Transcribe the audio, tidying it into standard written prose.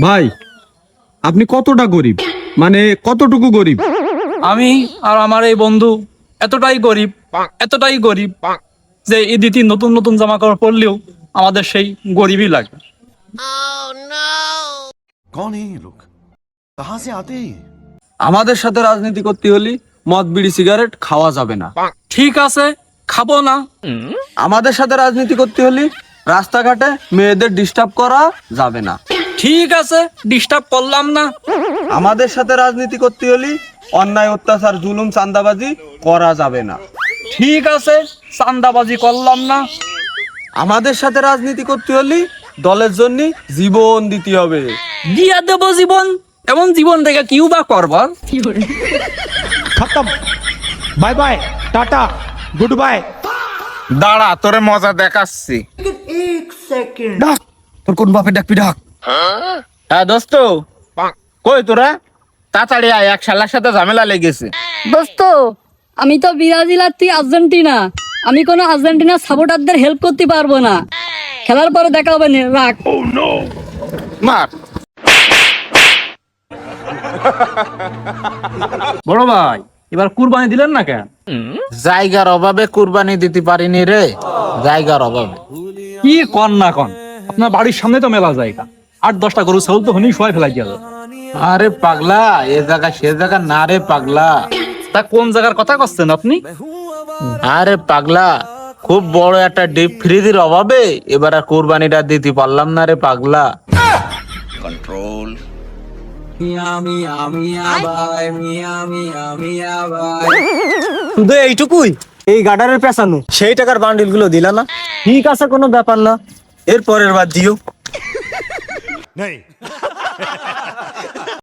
ভাই, আপনি কতটা গরিব, মানে কতটুকু গরিব? আমি আর আমার এই বন্ধু এতটাই গরিব যে ঈদিতে নতুন নতুন জামা কাপড় পরলেও আমাদের সেই গরিবই লাগে। कौन है ये लोग? कहां से आते हैं ये? আমাদের সাথে রাজনীতি করতে হলে মদ বিড়ি সিগারেট খাওয়া যাবে না। ঠিক আছে, খাবো না। আমাদের সাথে রাজনীতি করতে হলে রাস্তাঘাটে মেয়েদের ডিস্টার্ব করা যাবে না। ঠিক আছে, ডিস্টার্ব করলাম না। আমাদের সাথে রাজনীতি করতে হলে অন্যায় অত্যাচার জুলুম চাঁদাবাজি করা যাবে না। ঠিক আছে, চাঁদাবাজি করলাম না। আমাদের সাথে রাজনীতি করতে হলে দলের জন্য জীবন দিতে হবে। দিয়া দেব জীবন, এমন জীবন থেকে কিউ বা করবার। खत्म। Bye bye, tata, goodbye. দাঁড়া, তোরে মজা দেখাচ্ছি। ডাক, তোর কোন বাপে ডাকবি ডাক। হ্যাঁ দোস্ত, কই তোরা? তাড়াতাড়ি আয়, এক শালার সাথে ঝামেলা লেগেছে। দোস্ত, আমি তো ব্রাজিল আর তুই আর্জেন্টিনা। আমি কোনো আর্জেন্টিনা সাপোর্টারদের হেল্প করতে পারবো না। খেলার পরে দেখা হবে না, রাখ। মার। বড় ভাই, এবার কুরবানি দিলেন না কেন? জায়গার অভাবে কুরবানি দিতে পারিনি রে, জায়গার অভাবে। কি কন না কন, আপনার বাড়ির সামনে তো মেলা জায়গা, 8-10টা গরু ছাগল তো হনি সবাই ফেলাই গেল। আরে পাগলা, এ জায়গা সে জায়গা না রে পাগলা। তা কোন জায়গার কথা করছেন আপনি? আরে পাগলা, খুব বড় একটা ডিপ ফ্রিজের অভাবে এবার আর কুরবানিটা দিতে পারলাম না রে পাগলা। শুধু এইটুকুই, এই গাডারের পেছানো সেই টাকার বান্ডিল গুলো দিলা না? ঠিক আছে, কোনো ব্যাপার না, এর পরের বার দিও। नहीं